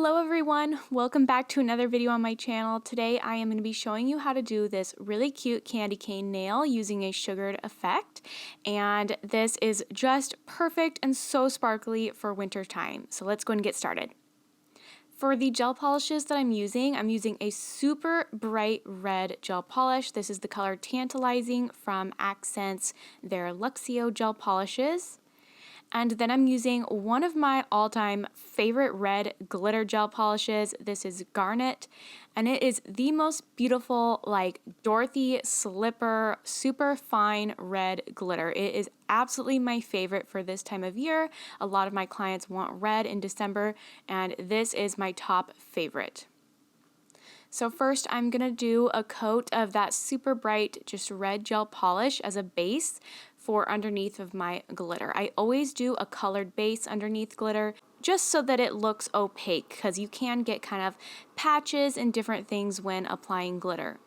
Hello everyone, welcome back to another video on my channel. Today I am going to be showing you how to do this really cute candy cane nail using a sugared effect, and this is just perfect and so sparkly for winter time. So let's go and get started. For the gel polishes that I'm using a super bright red gel polish. This is the color Tantalizing from Accent's their Luxio gel polishes. And then I'm using one of my all-time favorite red glitter gel polishes. This is Garnet, and it is the most beautiful, like Dorothy slipper, super fine red glitter. It is absolutely my favorite for this time of year. A lot of my clients want red in December, and this is my top favorite. So first I'm going to do a coat of that super bright just red gel polish as a base for underneath of my glitter. I always do a colored base underneath glitter just so that it looks opaque, because you can get kind of patches and different things when applying glitter.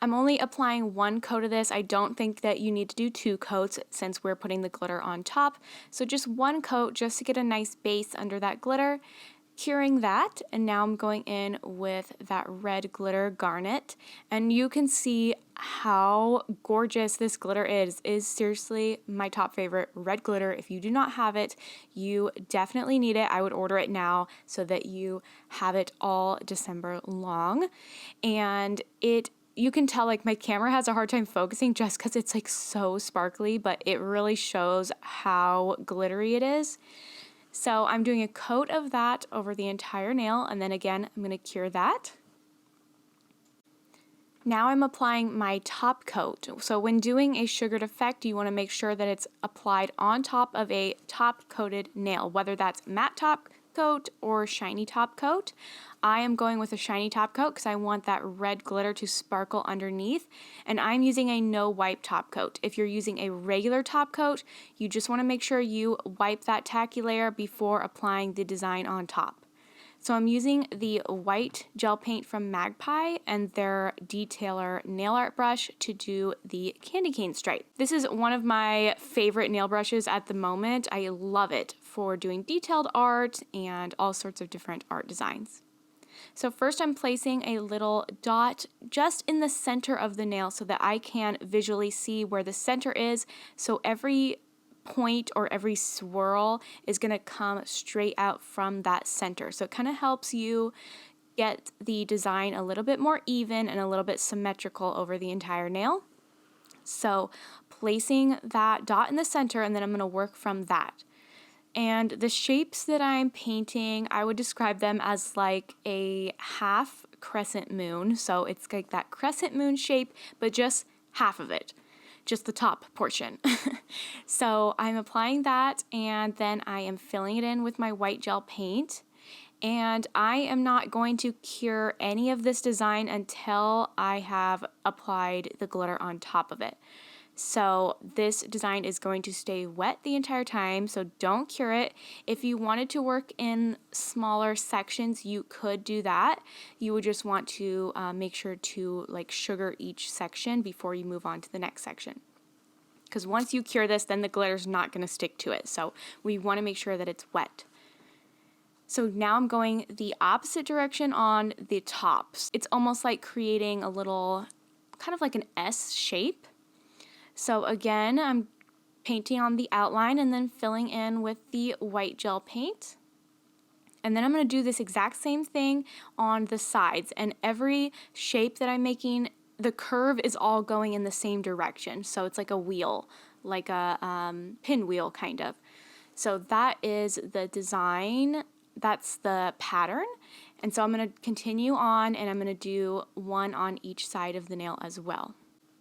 I'm only applying one coat of this. I don't think that you need to do two coats since we're putting the glitter on top. So just one coat just to get a nice base under that glitter. Curing that, and now I'm going in with that red glitter Garnet, and you can see how gorgeous this glitter is. It is seriously my top favorite red glitter. If you do not have it, you definitely need it. I would order it now so that you have it all December long. And you can tell like my camera has a hard time focusing just because it's like so sparkly, but it really shows how glittery it is. So I'm doing a coat of that over the entire nail, and then again, I'm going to cure that. Now I'm applying my top coat. So when doing a sugared effect, you want to make sure that it's applied on top of a top coated nail, whether that's matte top coat or shiny top coat. I am going with a shiny top coat because I want that red glitter to sparkle underneath, and I'm using a no wipe top coat. If you're using a regular top coat, you just want to make sure you wipe that tacky layer before applying the design on top. So I'm using the white gel paint from Magpie and their Detailer nail art brush to do the candy cane stripe. This is one of my favorite nail brushes at the moment. I love it for doing detailed art and all sorts of different art designs. So first I'm placing a little dot just in the center of the nail so that I can visually see where the center is. So every point or every swirl is going to come straight out from that center. So it kind of helps you get the design a little bit more even and a little bit symmetrical over the entire nail. So placing that dot in the center, and then I'm going to work from that. And the shapes that I'm painting, I would describe them as like a half crescent moon. So it's like that crescent moon shape, but just half of it. Just the top portion. So I'm applying that, and then I am filling it in with my white gel paint, and I am not going to cure any of this design until I have applied the glitter on top of it. So this design is going to stay wet the entire time, so don't cure it. If you wanted to work in smaller sections, you could do that. You would just want to make sure to like sugar each section before you move on to the next section. Because once you cure this, then the glitter's not going to stick to it. So we want to make sure that it's wet. So now I'm going the opposite direction on the tops. It's almost like creating a little, kind of like an S shape. So again, I'm painting on the outline and then filling in with the white gel paint. And then I'm going to do this exact same thing on the sides. And every shape that I'm making, the curve is all going in the same direction. So it's like a wheel, like a pinwheel kind of. So that is the design. That's the pattern. And so I'm going to continue on, and I'm going to do one on each side of the nail as well.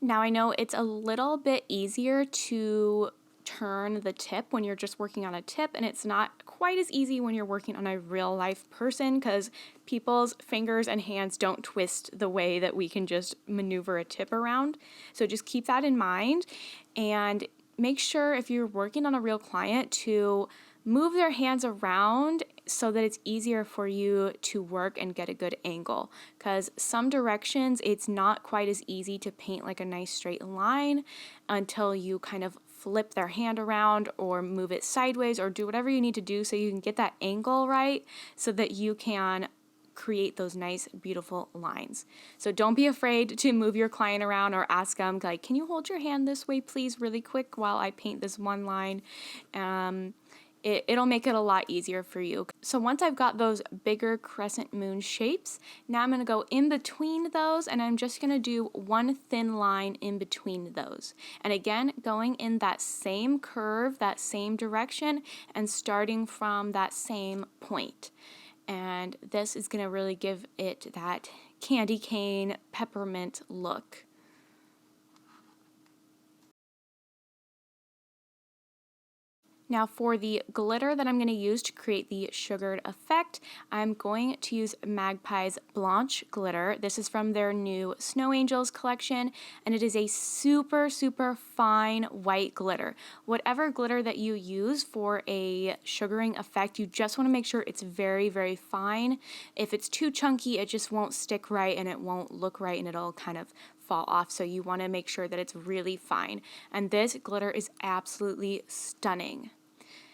Now I know it's a little bit easier to turn the tip when you're just working on a tip, and it's not quite as easy when you're working on a real life person because people's fingers and hands don't twist the way that we can just maneuver a tip around. So just keep that in mind, and make sure if you're working on a real client to move their hands around so that it's easier for you to work and get a good angle, because some directions it's not quite as easy to paint like a nice straight line until you kind of flip their hand around or move it sideways or do whatever you need to do so you can get that angle right so that you can create those nice, beautiful lines. So don't be afraid to move your client around or ask them, like, can you hold your hand this way, please, really quick while I paint this one line? It'll make it a lot easier for you. So once I've got those bigger crescent moon shapes, now I'm going to go in between those and I'm just going to do one thin line in between those. And again, going in that same curve, that same direction, and starting from that same point. And this is going to really give it that candy cane peppermint look. Now for the glitter that I'm going to use to create the sugared effect, I'm going to use Magpie's Blanche glitter. This is from their new Snow Angels collection, and it is a super, super fine white glitter. Whatever glitter that you use for a sugaring effect, you just want to make sure it's very, very fine. If it's too chunky, it just won't stick right and it won't look right and it'll kind of fall off. So you want to make sure that it's really fine. And this glitter is absolutely stunning.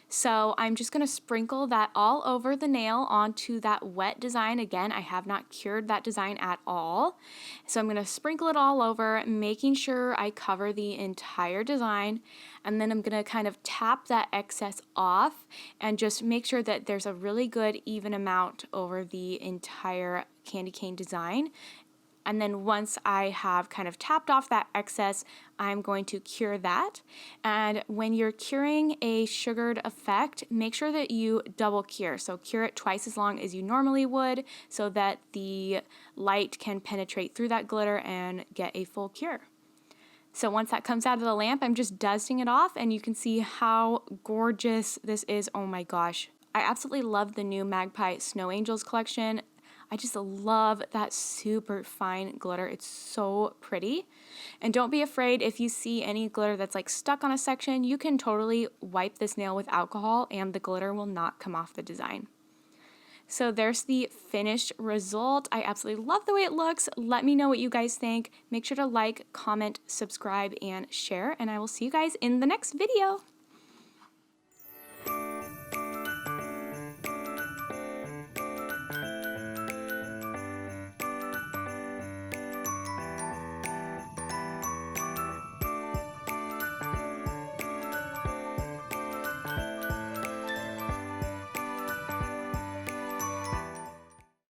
So I'm just going to sprinkle that all over the nail onto that wet design. Again, I have not cured that design at all. So I'm going to sprinkle it all over, making sure I cover the entire design. And then I'm going to kind of tap that excess off and just make sure that there's a really good even amount over the entire candy cane design. And then once I have kind of tapped off that excess, I'm going to cure that. And when you're curing a sugared effect, make sure that you double cure. So cure it twice as long as you normally would so that the light can penetrate through that glitter and get a full cure. So once that comes out of the lamp, I'm just dusting it off and you can see how gorgeous this is. Oh my gosh. I absolutely love the new Magpie Snow Angels collection. I just love that super fine glitter. It's so pretty. And don't be afraid if you see any glitter that's like stuck on a section, you can totally wipe this nail with alcohol and the glitter will not come off the design. So there's the finished result. I absolutely love the way it looks. Let me know what you guys think. Make sure to like, comment, subscribe, and share, and I will see you guys in the next video.